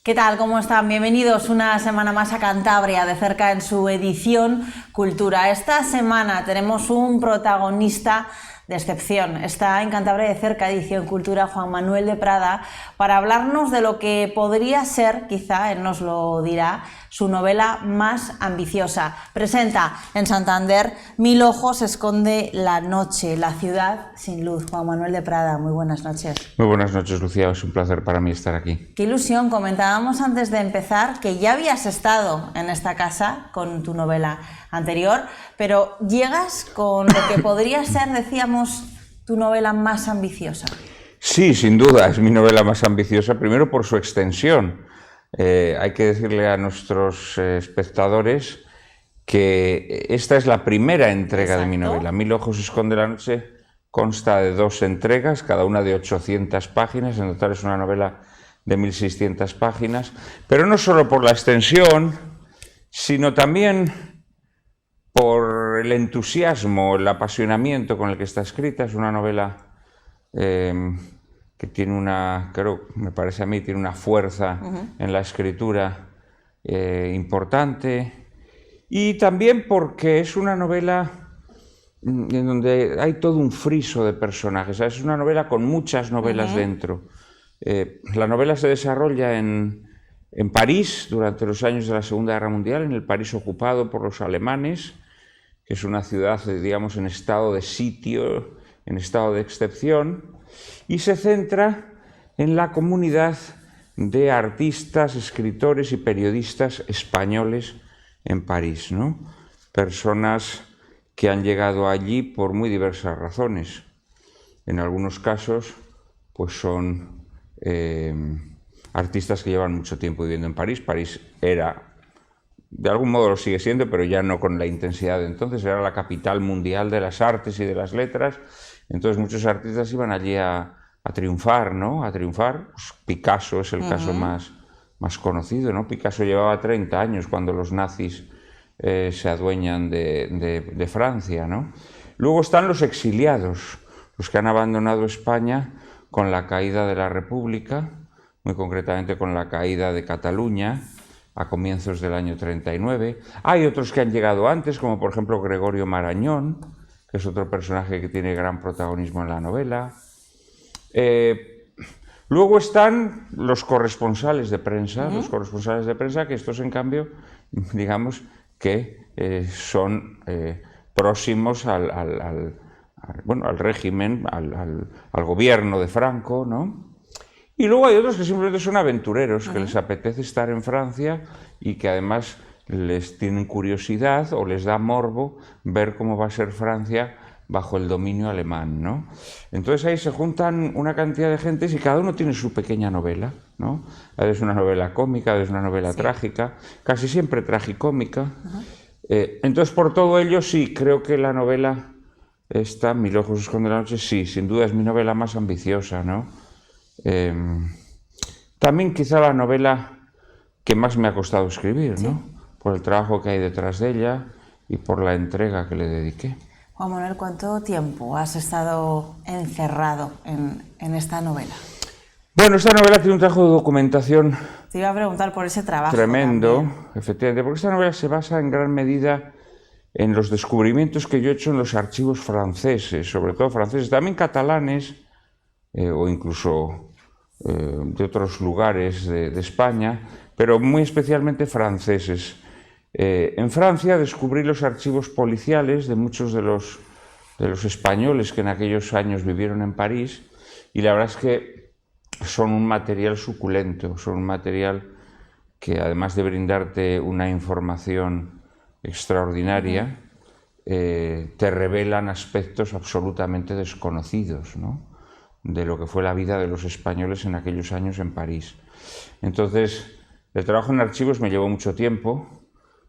¿Qué tal? ¿Cómo están? Bienvenidos una semana más a Cantabria de cerca en su edición Cultura. Esta semana tenemos un protagonista de excepción. Está en Cantabria de cerca, edición Cultura, Juan Manuel de Prada, para hablarnos de lo que podría ser, quizá él nos lo dirá, su novela más ambiciosa. Presenta en Santander Mil ojos esconde la noche, la ciudad sin luz. Juan Manuel de Prada, muy buenas noches. Muy buenas noches, Lucía, es un placer para mí estar aquí. Qué ilusión, comentábamos antes de empezar que ya habías estado en esta casa con tu novela anterior, pero llegas con lo que podría ser, decíamos, tu novela más ambiciosa. Sí, sin duda, es mi novela más ambiciosa, primero por su extensión. Hay que decirle a nuestros espectadores que esta es la primera entrega de mi novela. Mil ojos esconde la noche consta de 2 entregas, cada una de 800 páginas, en total es una novela de 1600 páginas, pero no solo por la extensión, sino también por el entusiasmo, el apasionamiento con el que está escrita. Es una novela que tiene una, creo, me parece a mí, tiene una fuerza en la escritura importante, y también porque es una novela en donde hay todo un friso de personajes. Es una novela con muchas novelas dentro. La novela se desarrolla en París durante los años de la Segunda Guerra Mundial, en el París ocupado por los alemanes, que es una ciudad, digamos, en estado de sitio, en estado de excepción, y se centra en la comunidad de artistas, escritores y periodistas españoles en París, ¿no? Personas que han llegado allí por muy diversas razones. En algunos casos, pues son artistas que llevan mucho tiempo viviendo en París. París era, de algún modo lo sigue siendo, pero ya no con la intensidad de entonces, era la capital mundial de las artes y de las letras. Entonces muchos artistas iban allí a triunfar, ¿no? A triunfar. Pues Picasso es el caso más conocido, ¿no? Picasso llevaba 30 años cuando los nazis se adueñan de Francia, ¿no? Luego están los exiliados, los que han abandonado España con la caída de la República, muy concretamente con la caída de Cataluña a comienzos del año 39. Hay otros que han llegado antes, como por ejemplo Gregorio Marañón, que es otro personaje que tiene gran protagonismo en la novela. Luego están los corresponsales de prensa, que estos en cambio, digamos, que son próximos al régimen, al gobierno de Franco, ¿no? Y luego hay otros que simplemente son aventureros, que les apetece estar en Francia y que además les tienen curiosidad o les da morbo ver cómo va a ser Francia bajo el dominio alemán, ¿no? Entonces ahí se juntan una cantidad de gentes y cada uno tiene su pequeña novela, ¿no? A veces una novela cómica, a veces una novela trágica, casi siempre tragicómica. Entonces por todo ello sí, creo que la novela esta, Mil ojos esconde la noche, sí, sin duda es mi novela más ambiciosa, ¿no? También quizá la novela que más me ha costado escribir, ¿no? Por el trabajo que hay detrás de ella y por la entrega que le dediqué. Juan Manuel, ¿cuánto tiempo has estado encerrado en esta novela? Bueno, esta novela tiene un trabajo de documentación. Te iba a preguntar por ese trabajo. Tremendo, también. efectivamente, porque esta novela se basa en gran medida en los descubrimientos que yo he hecho en los archivos franceses, sobre todo franceses, también catalanes, o incluso de otros lugares de España, pero muy especialmente franceses. En Francia descubrí los archivos policiales de muchos de los españoles que en aquellos años vivieron en París, y la verdad es que son un material suculento, son un material que además de brindarte una información extraordinaria, te revelan aspectos absolutamente desconocidos, ¿no?, de lo que fue la vida de los españoles en aquellos años en París. Entonces, el trabajo en archivos me llevó mucho tiempo,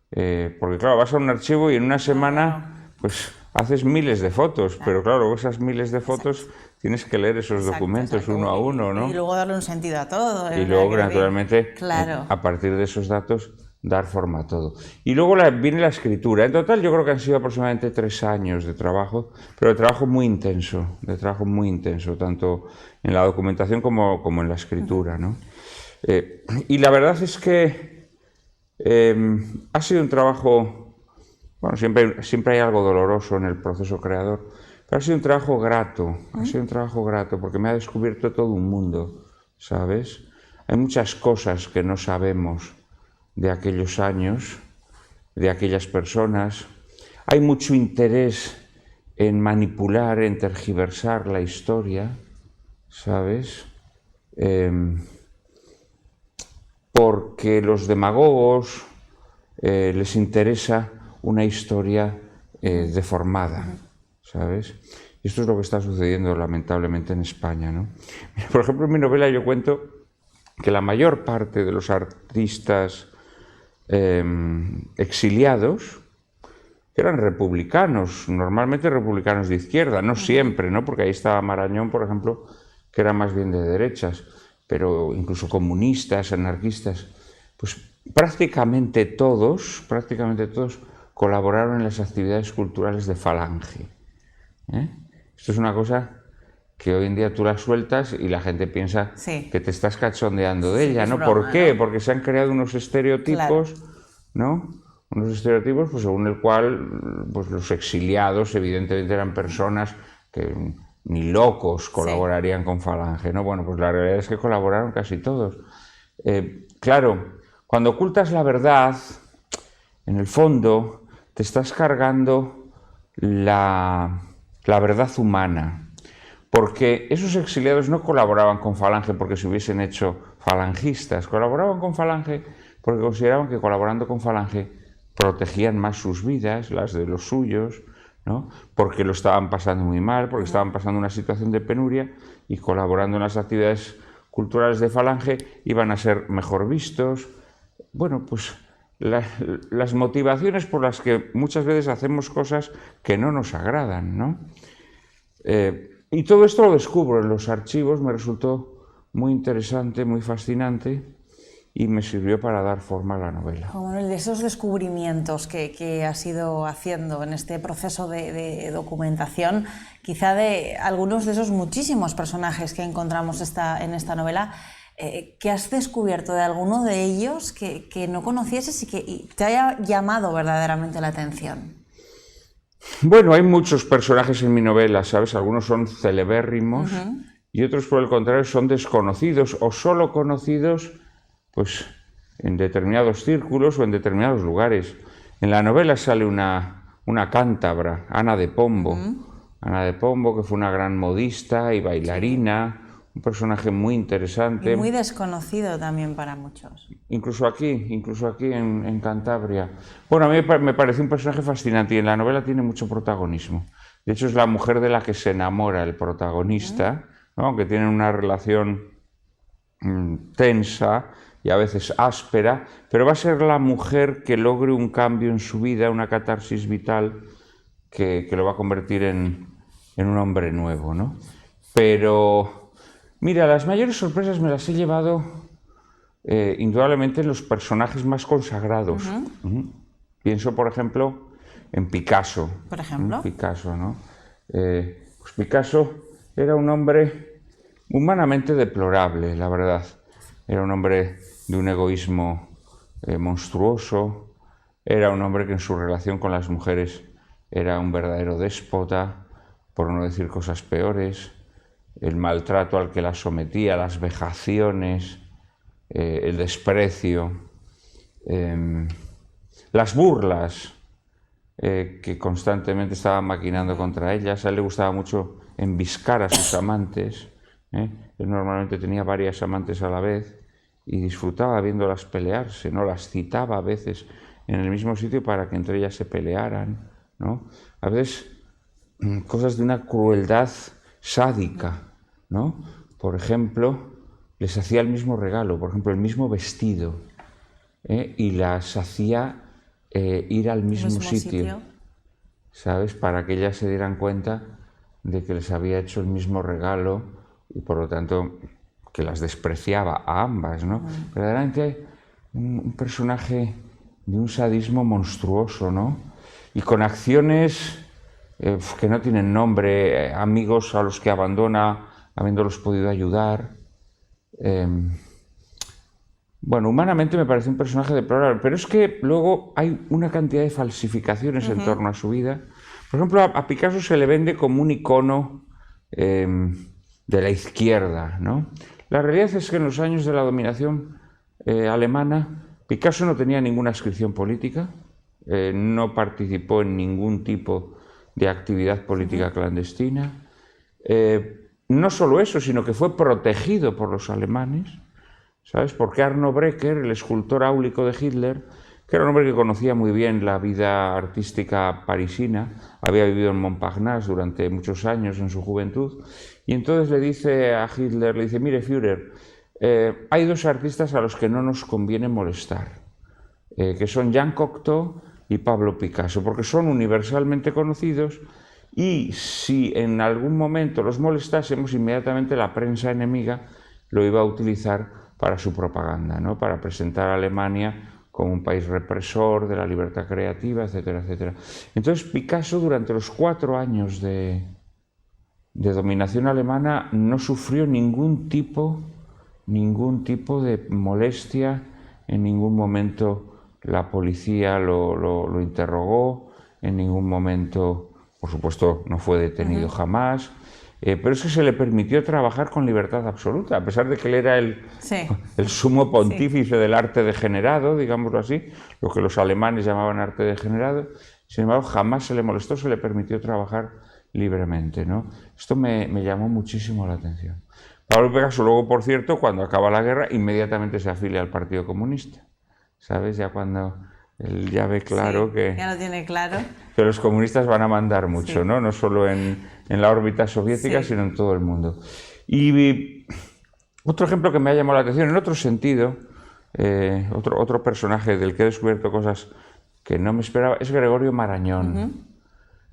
porque claro, vas a un archivo y en una semana pues haces miles de fotos, pero claro, esas miles de fotos tienes que leer esos documentos uno a uno, ¿no? Y luego darle un sentido a todo. Y luego, naturalmente, a partir de esos datos, dar forma a todo. Y luego viene la escritura. En total yo creo que han sido aproximadamente 3 años de trabajo, pero de trabajo muy intenso, tanto en la documentación como en la escritura, ¿no? Y la verdad es que ha sido un trabajo, bueno, siempre hay algo doloroso en el proceso creador, pero ha sido un trabajo grato, porque me ha descubierto todo un mundo, ¿sabes? Hay muchas cosas que no sabemos de aquellos años, de aquellas personas. Hay mucho interés en manipular, en tergiversar la historia, ¿sabes? Porque los demagogos les interesa una historia deformada, ¿sabes? Y esto es lo que está sucediendo lamentablemente en España, ¿no? Por ejemplo, en mi novela yo cuento que la mayor parte de los artistas exiliados eran republicanos, normalmente republicanos de izquierda, no siempre, ¿no? Porque ahí estaba Marañón, por ejemplo, que era más bien de derechas, pero incluso comunistas, anarquistas, pues prácticamente todos colaboraron en las actividades culturales de Falange. Esto es una cosa que hoy en día tú la sueltas y la gente piensa que te estás cachondeando de ella, ¿no? Broma, ¿Por qué? ¿no? Porque se han creado unos estereotipos, ¿no? Unos estereotipos pues, según el cual pues, los exiliados evidentemente eran personas que ni locos colaborarían con Falange, ¿no? Bueno, pues la realidad es que colaboraron casi todos. Claro, cuando ocultas la verdad, en el fondo te estás cargando la verdad humana, porque esos exiliados no colaboraban con Falange porque se hubiesen hecho falangistas, colaboraban con Falange porque consideraban que colaborando con Falange protegían más sus vidas, las de los suyos, ¿no? Porque lo estaban pasando muy mal, porque estaban pasando una situación de penuria y colaborando en las actividades culturales de Falange iban a ser mejor vistos. Bueno, pues las motivaciones por las que muchas veces hacemos cosas que no nos agradan, ¿no? Y todo esto lo descubro en los archivos, me resultó muy interesante, muy fascinante y me sirvió para dar forma a la novela. Bueno, de esos descubrimientos que has ido haciendo en este proceso de documentación, quizá de algunos de esos muchísimos personajes que encontramos en esta novela, ¿qué has descubierto de alguno de ellos que no conocieses y que te haya llamado verdaderamente la atención? Bueno, hay muchos personajes en mi novela, ¿sabes? Algunos son celebérrimos y otros, por el contrario, son desconocidos o solo conocidos pues, en determinados círculos o en determinados lugares. En la novela sale una cántabra, Ana de Pombo. Ana de Pombo, que fue una gran modista y bailarina, un personaje muy interesante. Y muy desconocido también para muchos. Incluso aquí en Cantabria. Bueno, a mí me parece un personaje fascinante y en la novela tiene mucho protagonismo. De hecho, es la mujer de la que se enamora el protagonista, ¿no? Aunque tienen una relación tensa y a veces áspera, pero va a ser la mujer que logre un cambio en su vida, una catarsis vital que lo va a convertir en un hombre nuevo, ¿no? Pero, mira, las mayores sorpresas me las he llevado indudablemente en los personajes más consagrados. Pienso, por ejemplo, en Picasso. ¿Por ejemplo? Picasso, ¿no? Pues Picasso era un hombre humanamente deplorable, la verdad. Era un hombre de un egoísmo monstruoso, era un hombre que en su relación con las mujeres era un verdadero déspota, por no decir cosas peores, el maltrato al que las sometía, las vejaciones, el desprecio, las burlas que constantemente estaban maquinando contra ellas. A él le gustaba mucho embiscar a sus amantes. Él normalmente tenía varias amantes a la vez y disfrutaba viéndolas pelearse, ¿no? Las citaba a veces en el mismo sitio para que entre ellas se pelearan, ¿no? A veces cosas de una crueldad sádica, ¿no? Por ejemplo, les hacía el mismo regalo, por ejemplo, el mismo vestido, y las hacía ir al mismo sitio, ¿sabes? Para que ellas se dieran cuenta de que les había hecho el mismo regalo y por lo tanto que las despreciaba a ambas, ¿no? Verdaderamente un personaje de un sadismo monstruoso, ¿no? Y con acciones que no tienen nombre, amigos a los que abandona habiéndolos podido ayudar. Bueno, humanamente me parece un personaje deplorable, pero es que luego hay una cantidad de falsificaciones en torno a su vida. Por ejemplo, a Picasso se le vende como un icono de la izquierda, ¿no? La realidad es que en los años de la dominación alemana, Picasso no tenía ninguna adscripción política, no participó en ningún tipo de actividad política clandestina. No solo eso, sino que fue protegido por los alemanes, ¿sabes? Porque Arno Breker, el escultor áulico de Hitler, que era un hombre que conocía muy bien la vida artística parisina, había vivido en Montparnasse durante muchos años en su juventud, y entonces le dice a Hitler, le dice, mire Führer, hay dos artistas a los que no nos conviene molestar, que son Jean Cocteau y Pablo Picasso, porque son universalmente conocidos y si en algún momento los molestásemos, inmediatamente la prensa enemiga lo iba a utilizar para su propaganda, ¿no? Para presentar a Alemania como un país represor de la libertad creativa, etcétera, etcétera. Entonces Picasso durante los 4 años de dominación alemana no sufrió ningún tipo de molestia, en ningún momento la policía lo interrogó, en ningún momento, por supuesto, no fue detenido jamás, pero es que se le permitió trabajar con libertad absoluta, a pesar de que él era el sumo pontífice del arte degenerado, digámoslo así, lo que los alemanes llamaban arte degenerado. Sin embargo, jamás se le molestó, se le permitió trabajar libremente, ¿no? Esto me llamó muchísimo la atención. Pablo Picasso luego, por cierto, cuando acaba la guerra, inmediatamente se afilia al Partido Comunista, ¿sabes? Ya cuando él ya ve claro ya lo tiene claro. Que los comunistas van a mandar mucho, ¿no? No solo en la órbita soviética, sino en todo el mundo. Y otro ejemplo que me ha llamado la atención, en otro sentido, otro personaje del que he descubierto cosas que no me esperaba, es Gregorio Marañón.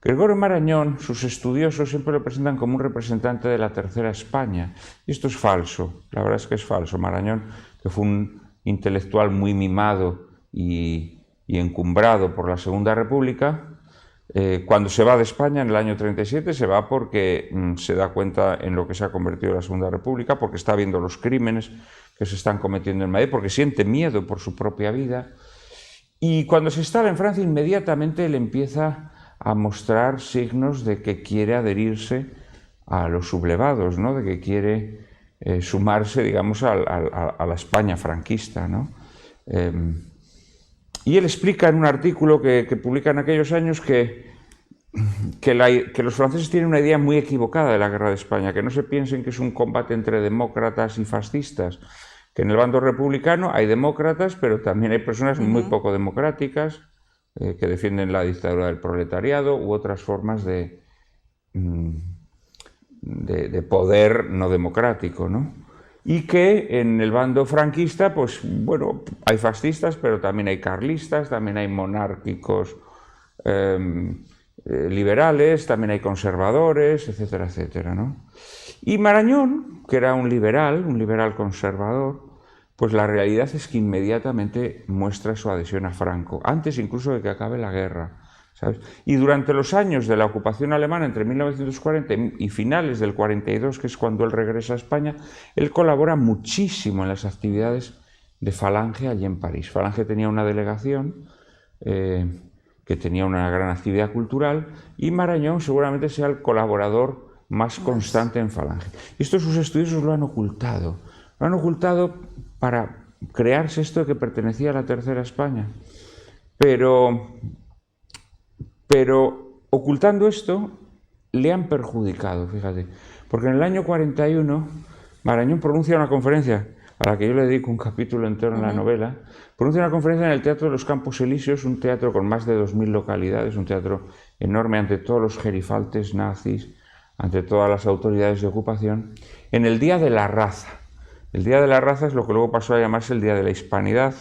Gregorio Marañón, sus estudiosos siempre lo presentan como un representante de la Tercera España. Y esto es falso, la verdad es que es falso. Marañón, que fue un intelectual muy mimado y encumbrado por la Segunda República, cuando se va de España en el año 37 se va porque se da cuenta en lo que se ha convertido la Segunda República, porque está viendo los crímenes que se están cometiendo en Madrid, porque siente miedo por su propia vida. Y cuando se instala en Francia, inmediatamente él empieza a mostrar signos de que quiere adherirse a los sublevados, ¿no? De que quiere sumarse, digamos, a la España franquista, ¿no? Y él explica en un artículo que publica en aquellos años que los franceses tienen una idea muy equivocada de la guerra de España, que no se piensen que es un combate entre demócratas y fascistas, que en el bando republicano hay demócratas, pero también hay personas muy poco democráticas que defienden la dictadura del proletariado u otras formas de poder no democrático, ¿no? Y que en el bando franquista, pues bueno, hay fascistas, pero también hay carlistas, también hay monárquicos liberales, también hay conservadores, etcétera, etcétera, ¿no? Y Marañón, que era un liberal conservador, pues la realidad es que inmediatamente muestra su adhesión a Franco, antes incluso de que acabe la guerra, ¿sabes? Y durante los años de la ocupación alemana, entre 1940 y finales del 42, que es cuando él regresa a España, él colabora muchísimo en las actividades de Falange allí en París. Falange tenía una delegación que tenía una gran actividad cultural y Marañón seguramente sea el colaborador más constante en Falange. Esto sus estudiosos lo han ocultado. Lo han ocultado para crearse esto de que pertenecía a la Tercera España. Pero ocultando esto, le han perjudicado, fíjate. Porque en el año 41, Marañón pronuncia una conferencia, a la que yo le dedico un capítulo entero en la novela, pronuncia una conferencia en el Teatro de los Campos Elíseos, un teatro con más de 2000 localidades, un teatro enorme ante todos los gerifaltes nazis, ante todas las autoridades de ocupación, en el Día de la Raza. El Día de la Raza es lo que luego pasó a llamarse el Día de la Hispanidad,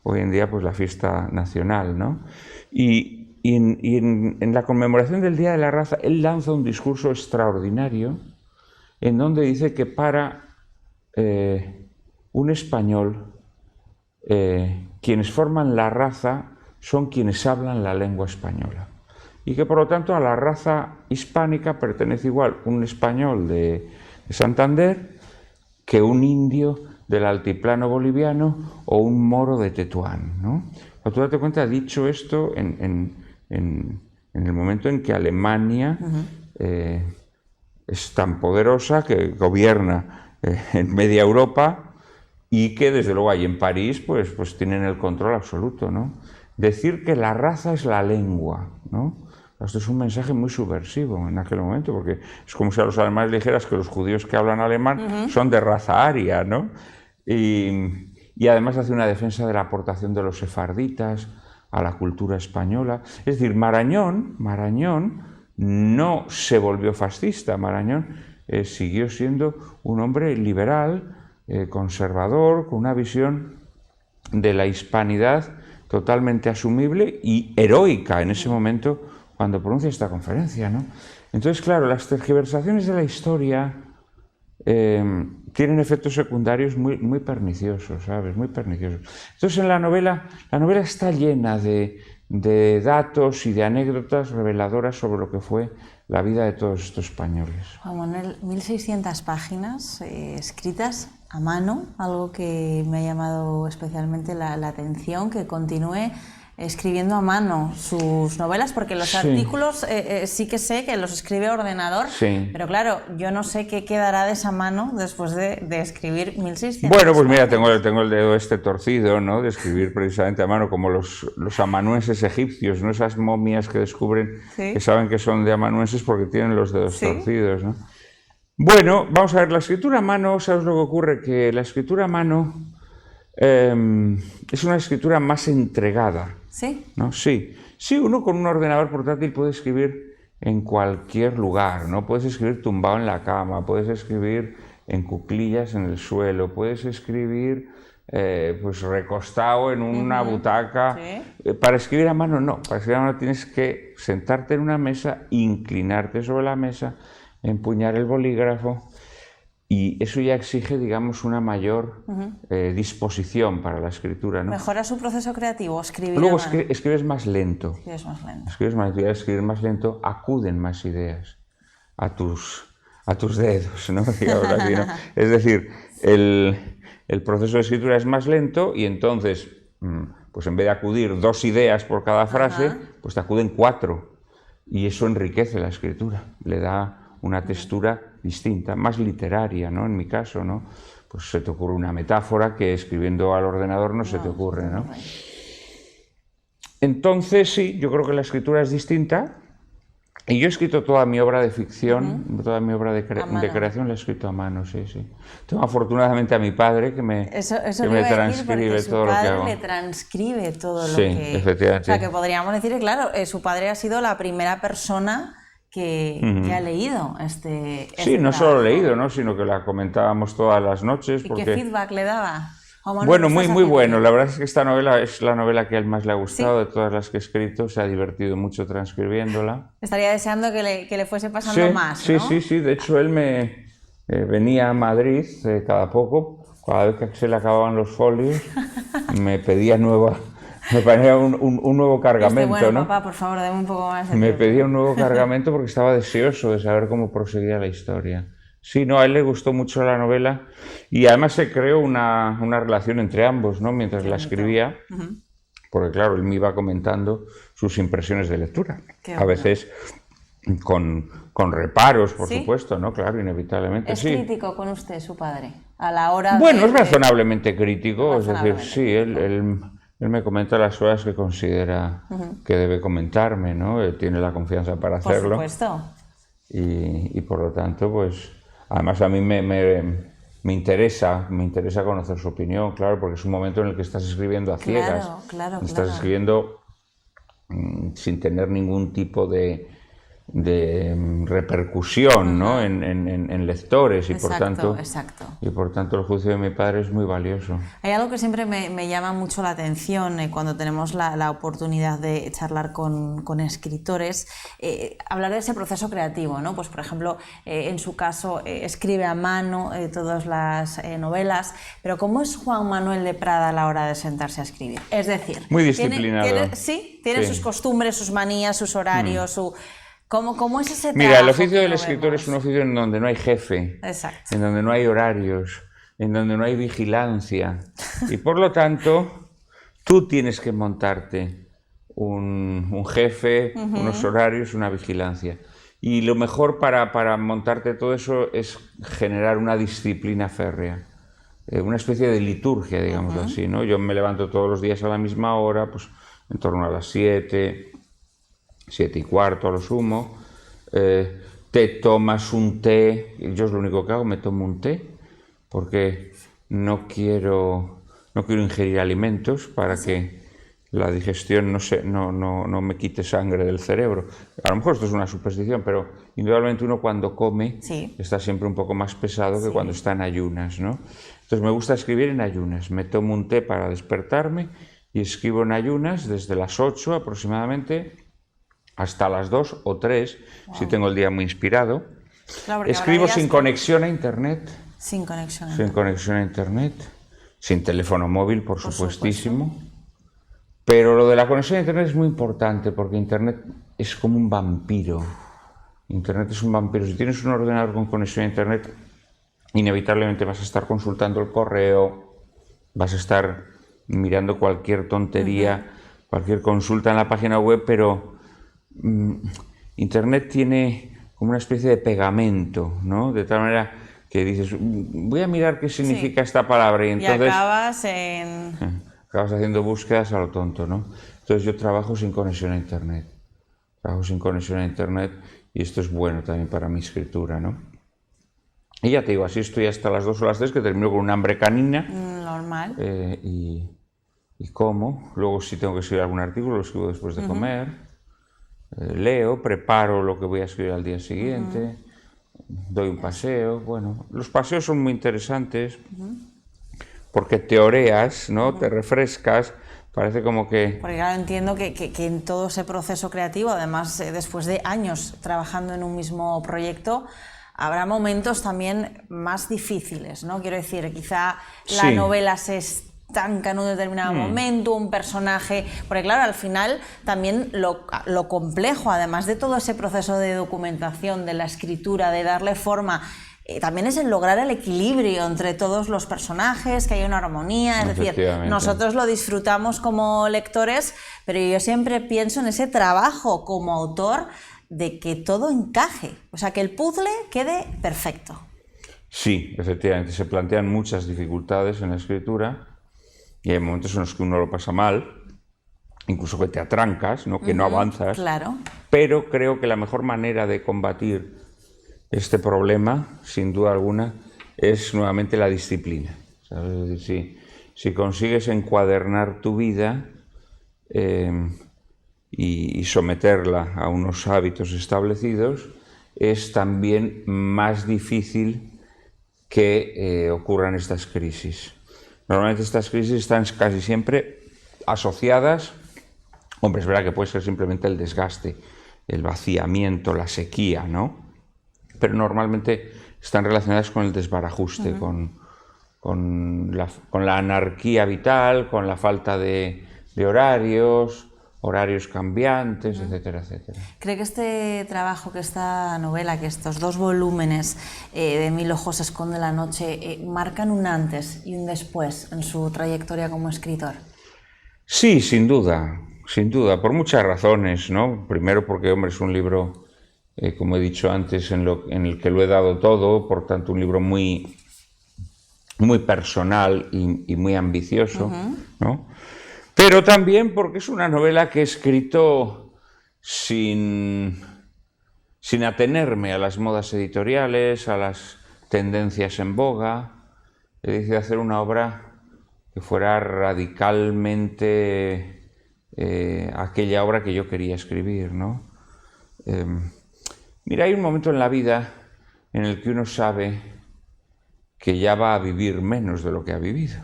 hoy en día pues la fiesta nacional, ¿no? Y en la conmemoración del Día de la Raza, él lanza un discurso extraordinario en donde dice que para un español, quienes forman la raza son quienes hablan la lengua española. Y que por lo tanto a la raza hispánica pertenece igual un español de Santander que un indio del altiplano boliviano o un moro de Tetuán, ¿no? Tú date cuenta, ha dicho esto en el momento en que Alemania es tan poderosa que gobierna en media Europa y que desde luego ahí en París pues tienen el control absoluto, ¿no? Decir que la raza es la lengua, ¿no? Esto es un mensaje muy subversivo en aquel momento, porque es como si a los alemanes dijeras que los judíos que hablan alemán son de raza aria, ¿no? Y además hace una defensa de la aportación de los sefarditas a la cultura española. Es decir, Marañón no se volvió fascista. Marañón siguió siendo un hombre liberal, conservador, con una visión de la hispanidad totalmente asumible y heroica en ese momento cuando pronuncia esta conferencia, ¿no? Entonces, claro, las tergiversaciones de la historia tienen efectos secundarios muy perniciosos, ¿sabes? Muy perniciosos. Entonces, en la novela está llena de datos y de anécdotas reveladoras sobre lo que fue la vida de todos estos españoles. Juan Manuel, 1600 páginas escritas a mano, algo que me ha llamado especialmente la atención, que continúe escribiendo a mano sus novelas, porque los artículos sí que sé que los escribe a ordenador, pero claro, yo no sé qué quedará de esa mano después de escribir 1600. Bueno, pues mira, tengo el dedo este torcido, ¿no? De escribir precisamente a mano, como los amanuenses egipcios, ¿no? Esas momias que descubren que saben que son de amanuenses porque tienen los dedos torcidos, ¿no? Bueno, vamos a ver, la escritura a mano, ¿sabes lo que ocurre? Que la escritura a mano es una escritura más entregada. ¿Sí? ¿No? Sí, uno con un ordenador portátil puede escribir en cualquier lugar, ¿no? Puedes escribir tumbado en la cama, puedes escribir en cuclillas en el suelo, puedes escribir pues recostado en una butaca. Para escribir a mano no, para escribir a mano tienes que sentarte en una mesa, inclinarte sobre la mesa, empuñar el bolígrafo. Y eso ya exige, digamos, una mayor disposición para la escritura, ¿no? ¿Mejora su proceso creativo escribir? Luego escribes más lento. Escribes más lento. Escribes más lento. Y al escribir más lento acuden más ideas a tus dedos, ¿no? Digamos así, ¿no? Es decir, el proceso de escritura es más lento y entonces, pues en vez de acudir 2 ideas por cada frase, pues te acuden 4. Y eso enriquece la escritura, le da una textura distinta, más literaria, ¿no? En mi caso, ¿no? Pues se te ocurre una metáfora que escribiendo al ordenador no se te ocurre, ¿no? Entonces, sí, yo creo que la escritura es distinta. Y yo he escrito toda mi obra de ficción, toda mi obra de creación la he escrito a mano, sí. Tengo afortunadamente a mi padre que me transcribe todo lo que hago. Le transcribe todo lo que... Sí, efectivamente. O sea, que podríamos decir que, claro, su padre ha sido la primera persona que ha leído este Sí, no solo leído, ¿no? Sino que la comentábamos todas las noches. ¿Y qué feedback le daba? Bueno, muy bueno. La verdad es que esta novela es la novela que a él más le ha gustado de todas las que he escrito. Se ha divertido mucho transcribiéndola. Estaría deseando que le fuese pasando más, ¿no? Sí. De hecho, él me venía a Madrid cada poco. Cada vez que se le acababan los folios, me pedía me ponía un nuevo cargamento, bueno, ¿no? Papá, por favor, dame un poco más de Me tiempo. pedía un nuevo cargamento porque estaba deseoso de saber cómo proseguía la historia. Sí, no, a él le gustó mucho la novela y además se creó una relación entre ambos, ¿no? Mientras la escribía, porque claro, él me iba comentando sus impresiones de lectura. A veces con reparos, por supuesto, ¿no? Claro, inevitablemente. ¿Es crítico con usted, su padre? A la hora Bueno, es razonablemente crítico, es decir, sí, él me comenta las cosas que considera que debe comentarme, ¿no? Él tiene la confianza para hacerlo. Por supuesto. Y por lo tanto, pues, además a mí me interesa conocer su opinión, claro, porque es un momento en el que estás escribiendo a ciegas. Claro. Estás escribiendo sin tener ningún tipo de repercusión, ¿no? en lectores y por tanto el juicio de mi padre es muy valioso. Hay algo que siempre me llama mucho la atención cuando tenemos la oportunidad de charlar con escritores, hablar de ese proceso creativo, ¿no? Pues por ejemplo, en su caso escribe a mano todas las novelas, pero ¿cómo es Juan Manuel de Prada a la hora de sentarse a escribir? Es decir, muy disciplinado. Tiene sus costumbres, sus manías, sus horarios, ¿Cómo es ese trabajo? Mira, el oficio del escritor es un oficio en donde no hay jefe, Exacto. en donde no hay horarios, en donde no hay vigilancia. Y por lo tanto, tú tienes que montarte un jefe, unos horarios, una vigilancia. Y lo mejor para montarte todo eso es generar una disciplina férrea, una especie de liturgia, digámoslo así, ¿no? Yo me levanto todos los días a la misma hora, pues en torno a las 7, 7:15 a lo sumo. Te tomas un té, yo es lo único que hago, me tomo un té, porque no quiero ingerir alimentos para que la digestión no me quite sangre del cerebro. A lo mejor esto es una superstición, pero indudablemente uno cuando come está siempre un poco más pesado que cuando está en ayunas, ¿no? Entonces me gusta escribir en ayunas. Me tomo un té para despertarme y escribo en ayunas desde las 8 aproximadamente hasta las 2 o 3, si tengo el día muy inspirado. Claro, escribo sin conexión a Internet. Sin conexión. Sin conexión a Internet. Sin teléfono móvil, por supuestísimo. Pero lo de la conexión a Internet es muy importante, porque Internet es como un vampiro. Internet es un vampiro. Si tienes un ordenador con conexión a Internet, inevitablemente vas a estar consultando el correo, vas a estar mirando cualquier tontería, cualquier consulta en la página web, pero Internet tiene como una especie de pegamento, ¿no? De tal manera que dices, voy a mirar qué significa esta palabra, y entonces acabas haciendo búsquedas a lo tonto, ¿no? Entonces yo trabajo sin conexión a Internet. Trabajo sin conexión a Internet y esto es bueno también para mi escritura, ¿no? Y ya te digo, así estoy hasta las 2 o las 3, que termino con un hambre canina. Normal. Y como. Luego, si tengo que escribir algún artículo, lo escribo después de comer. Leo, preparo lo que voy a escribir al día siguiente. Doy un paseo. Bueno, los paseos son muy interesantes porque te oreas, ¿no? Te refrescas. Parece como que... Porque claro, entiendo que en todo ese proceso creativo, además después de años trabajando en un mismo proyecto, habrá momentos también más difíciles, ¿no? Quiero decir, quizá la novela se estanca en un determinado momento, un personaje... Porque claro, al final también lo complejo, además de todo ese proceso de documentación, de la escritura, de darle forma... también es el lograr el equilibrio entre todos los personajes, que haya una armonía, es decir, nosotros lo disfrutamos como lectores, pero yo siempre pienso en ese trabajo como autor de que todo encaje, o sea, que el puzzle quede perfecto. Sí, efectivamente, se plantean muchas dificultades en la escritura y hay momentos en los que uno lo pasa mal, incluso que te atrancas, ¿no? Que no avanzas, claro. Pero creo que la mejor manera de combatir este problema, sin duda alguna, es nuevamente la disciplina, ¿sabes? Es decir, si consigues encuadernar tu vida y someterla a unos hábitos establecidos, es también más difícil que ocurran estas crisis. Normalmente estas crisis están casi siempre asociadas, hombre, es verdad que puede ser simplemente el desgaste, el vaciamiento, la sequía, ¿no? Pero normalmente están relacionadas con el desbarajuste, con la anarquía vital, con la falta de horarios cambiantes, etcétera, etcétera. ¿Cree que este trabajo, que esta novela, que estos 2 volúmenes de Mil ojos esconde la noche, marcan un antes y un después en su trayectoria como escritor? Sí, sin duda, por muchas razones, ¿no? Primero porque, hombre, es un libro... como he dicho antes, en el que lo he dado todo, por tanto un libro muy, muy personal y muy ambicioso, ¿no? Pero también porque es una novela que he escrito sin atenerme a las modas editoriales, a las tendencias en boga. He decidido hacer una obra que fuera radicalmente aquella obra que yo quería escribir, ¿no? Mira, hay un momento en la vida en el que uno sabe que ya va a vivir menos de lo que ha vivido,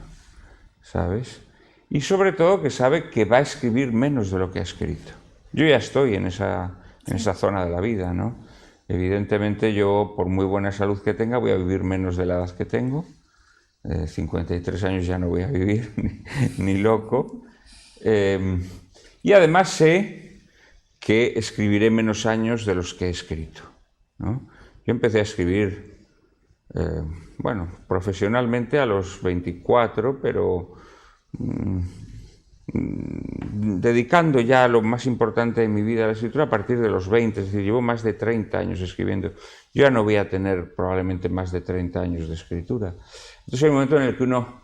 ¿sabes? Y sobre todo que sabe que va a escribir menos de lo que ha escrito. Yo ya estoy en esa zona de la vida, ¿no? Evidentemente yo, por muy buena salud que tenga, voy a vivir menos de la edad que tengo. 53 años ya no voy a vivir ni loco. Y además sé que escribiré menos años de los que he escrito, ¿no? Yo empecé a escribir bueno, profesionalmente a los 24, pero dedicando ya lo más importante de mi vida a la escritura a partir de los 20, es decir, llevo más de 30 años escribiendo. Yo ya no voy a tener probablemente más de 30 años de escritura. Entonces hay un momento en el que uno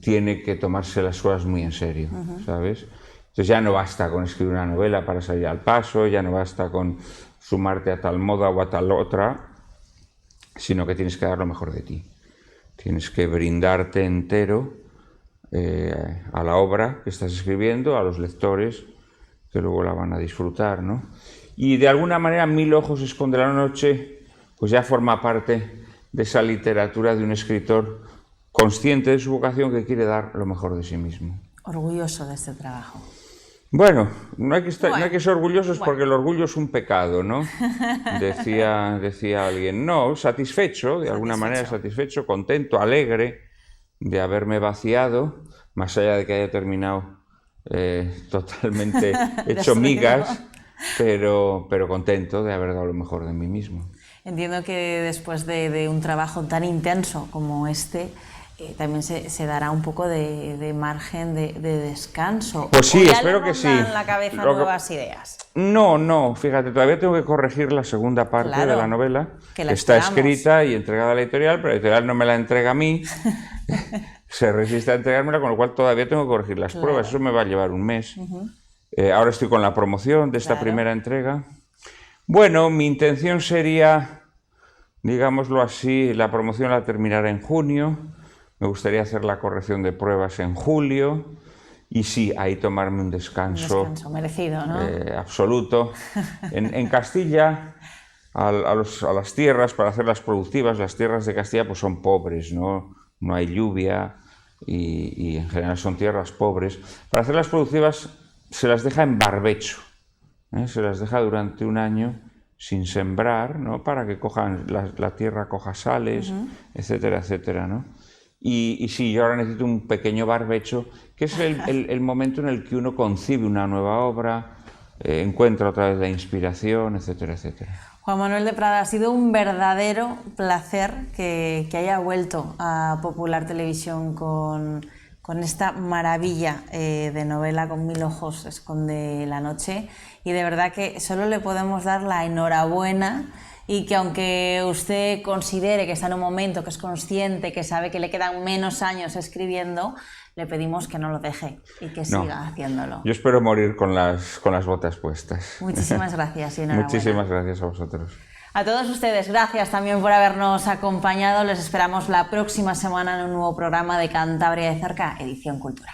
tiene que tomarse las cosas muy en serio, ¿sabes? Entonces ya no basta con escribir una novela para salir al paso, ya no basta con sumarte a tal moda o a tal otra, sino que tienes que dar lo mejor de ti. Tienes que brindarte entero a la obra que estás escribiendo, a los lectores que luego la van a disfrutar, ¿no? Y de alguna manera Mil ojos esconde la noche, pues ya forma parte de esa literatura de un escritor consciente de su vocación que quiere dar lo mejor de sí mismo. Orgulloso de este trabajo. Bueno, no hay que ser orgullosos porque el orgullo es un pecado, ¿no? Decía alguien. No, satisfecho, de alguna manera satisfecho, contento, alegre de haberme vaciado, más allá de que haya terminado totalmente hecho migas, pero contento de haber dado lo mejor de mí mismo. Entiendo que después de un trabajo tan intenso como este, también se dará un poco de margen de descanso. Pues sí, espero que sí. ¿En la cabeza nuevas ideas? No, fíjate, todavía tengo que corregir la segunda parte de la novela. Que la está esperamos. Escrita y entregada a la editorial, pero la editorial no me la entrega a mí. Se resiste a entregármela, con lo cual todavía tengo que corregir las pruebas. Eso me va a llevar un mes. Ahora estoy con la promoción de esta primera entrega. Bueno, mi intención sería, digámoslo así, la promoción la terminará en junio. Me gustaría hacer la corrección de pruebas en julio. Y sí, ahí tomarme un descanso. Un descanso merecido, ¿no? Absoluto. En Castilla, a las tierras, para hacerlas productivas, las tierras de Castilla pues son pobres, ¿no? No hay lluvia y en general son tierras pobres. Para hacerlas productivas se las deja en barbecho, se las deja durante un año sin sembrar, ¿no? Para que la tierra coja sales, etcétera, etcétera, ¿no? Y sí, yo ahora necesito un pequeño barbecho, que es el momento en el que uno concibe una nueva obra, encuentra otra vez la inspiración, etcétera, etcétera. Juan Manuel de Prada, ha sido un verdadero placer que haya vuelto a Popular Televisión con esta maravilla de novela, con Mil ojos esconde la noche, y de verdad que solo le podemos dar la enhorabuena, y que aunque usted considere que está en un momento, que es consciente, que sabe que le quedan menos años escribiendo, le pedimos que no lo deje y que siga haciéndolo. Yo espero morir con las botas puestas. Muchísimas gracias y enhorabuena. Muchísimas gracias a vosotros. A todos ustedes, gracias también por habernos acompañado. Les esperamos la próxima semana en un nuevo programa de Cantabria de Cerca, Edición Cultura.